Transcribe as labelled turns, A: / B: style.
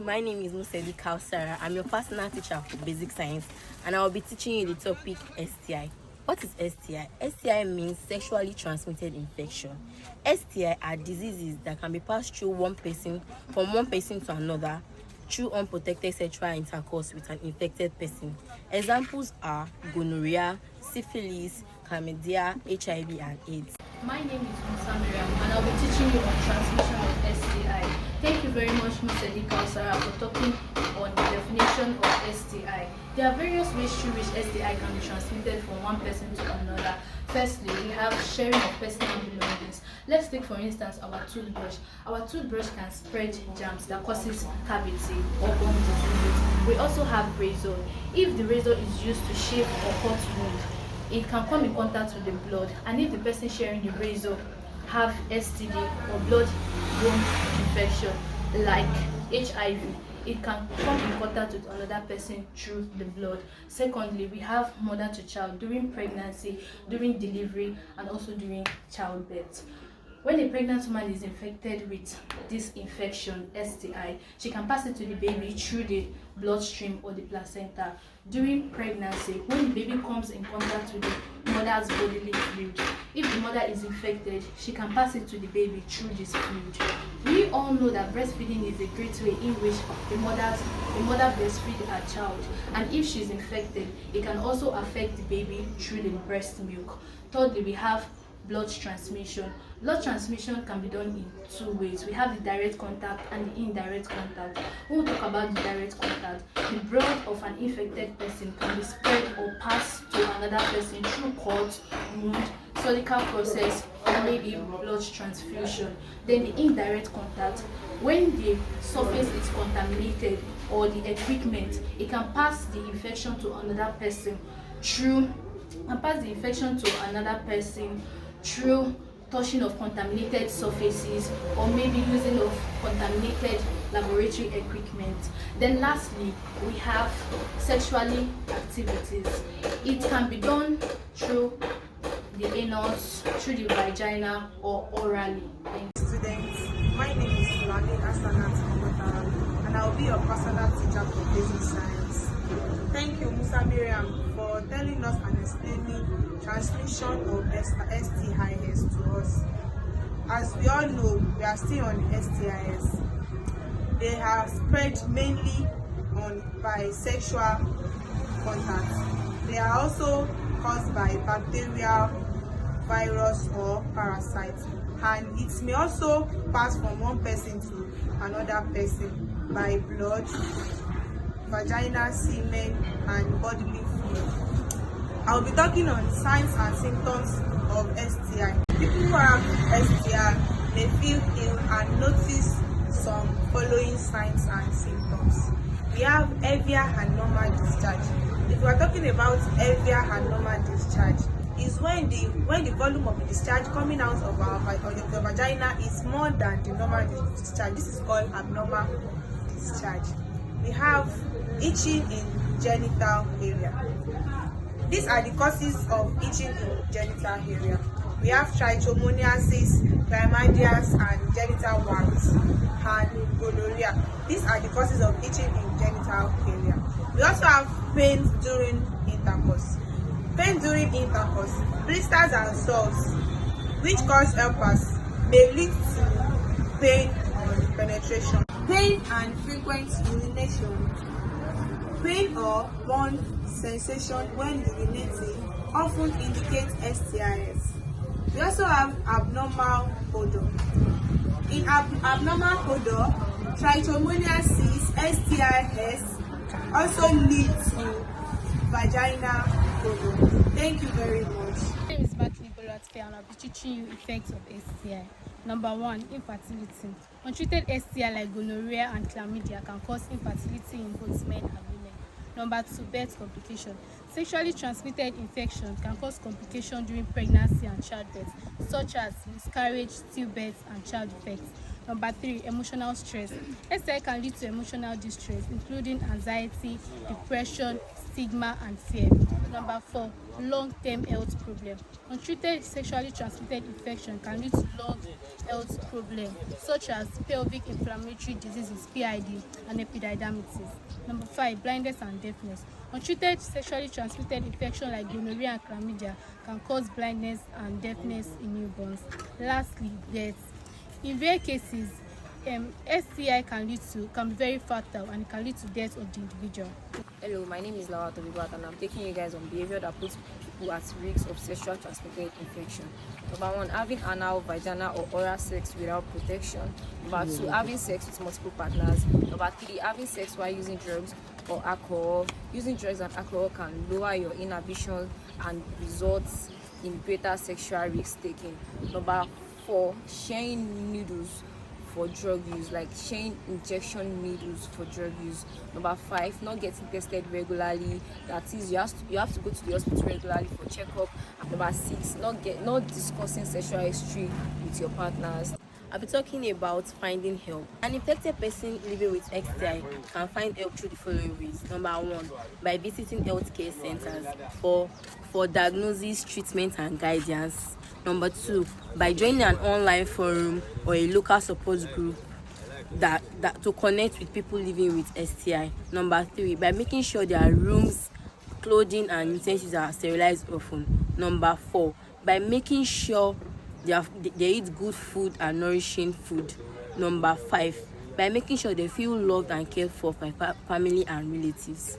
A: my name is Musedi Kausara. I'm your personal teacher for basic science, and I will be teaching you the topic STI. What is STI? STI means sexually transmitted infection. STI are diseases that can be passed through from one person to another through unprotected sexual intercourse with an infected person. Examples are gonorrhea, syphilis, chlamydia, HIV, and AIDS.
B: My name is Musa Miriam, and I'll be teaching you on transmission of STI. Thank you very much, Ms. Edika Osara, for talking on the definition of STI. There are various ways through which STI can be transmitted from one person to another. Firstly, we have sharing of personal belongings. Let's take, for instance, our toothbrush. Our toothbrush can spread germs that causes cavity or gum diseases. We also have razor. If the razor is used to shave or cut wound, it can come in contact with the blood, and if the person sharing the razor have STD or blood-borne infection like HIV, it can come in contact with another person through the blood. Secondly, we have mother to child during pregnancy, during delivery, and also during childbirth. When a pregnant woman is infected with this infection, STI, she can pass it to the baby through the bloodstream or the placenta. During pregnancy, when the baby comes in contact with the mother's bodily fluid, if the mother is infected, she can pass it to the baby through this fluid. We all know that breastfeeding is a great way in which the mother breastfeeds her child, and if she's infected, it can also affect the baby through the breast milk. Thirdly, we have blood transmission. Blood transmission can be done in two ways. We have the direct contact and the indirect contact. When we talk about the direct contact, the blood of an infected person can be spread or passed to another person through cut, wound, surgical process, or maybe blood transfusion. Then the indirect contact, when the surface is contaminated or the equipment, it can pass the infection to another person through touching of contaminated surfaces or maybe using of contaminated laboratory equipment. Then lastly, we have sexually activities. It can be done through the anus, through the vagina, or orally.
C: Students, my name is Lani Asanat, and I'll be your personal teacher for basic science. Thank you, Musa Miriam, for telling us and explaining transmission of STIs to us. As we all know, we are still on STIs. They are spread mainly by sexual contact. They are also caused by bacterial, virus, or parasites, and it may also pass from one person to another person by blood, vagina, semen, and bodily fluid. I'll be talking on signs and symptoms of STI. People who have STI may feel ill and notice some following signs and symptoms. We have heavier and normal discharge. If we are talking about heavier and normal discharge, is when the volume of the discharge coming out of the vagina is more than the normal discharge. This is called abnormal discharge. We have itching in genital area. These are the causes of itching in genital area. We have trichomoniasis, chlamydia, and genital warts, and gonorrhea. These are the causes of itching in genital area. We also have pain during intercourse. Pain during intercourse, blisters and sores, which cause herpes, may lead to pain on penetration. Pain and frequent urination. Pain or burn sensation when urinating often indicates STIs. We also have abnormal odor. In abnormal odor, trichomoniasis, STIs also lead to vaginal odor. Thank you very much.
D: My name is Bakli Bolatfe, and I'll be teaching you effects of STI. Number 1, infertility. Untreated STI like gonorrhea and chlamydia can cause infertility in both men and women. Number 2, birth complication. Sexually transmitted infection can cause complication during pregnancy and childbirth, such as miscarriage, stillbirth, and child defects. Number 3, emotional stress. STI can lead to emotional distress, including anxiety, depression, stigma and fear. Number 4, long-term health problem. Untreated sexually transmitted infection can lead to long health problems such as pelvic inflammatory diseases (PID) and epididymitis. Number 5, blindness and deafness. Untreated sexually transmitted infection like gonorrhea and chlamydia can cause blindness and deafness in newborns. Lastly, death. In rare cases, STI can be very fatal and it can lead to death of the individual.
E: Hello, my name is Lawa Tobibat and I'm taking you guys on behavior that puts people at risk of sexual transmitted infection. Number 1, having anal, vaginal or oral sex without protection. Number 2, having sex with multiple partners. Number 3, having sex while using drugs or alcohol. Using drugs and alcohol can lower your inhibition and results in greater sexual risk taking. Number 4, sharing needles for drug use, like sharing injection needles for drug use. Number 5, not getting tested regularly, that is you have to go to the hospital regularly for checkup. Number 6, not discussing sexual history with your partners.
A: I'll be talking about finding help. An infected person living with STI can find help through the following ways. Number 1, by visiting healthcare centers for diagnosis, treatment and guidance. Number 2, by joining an online forum or a local support group that to connect with people living with STI. Number 3, by making sure their rooms, clothing and utensils are sterilized often. Number 4, by making sure they eat good food and nourishing food. Number 5, by making sure they feel loved and cared for by family and relatives.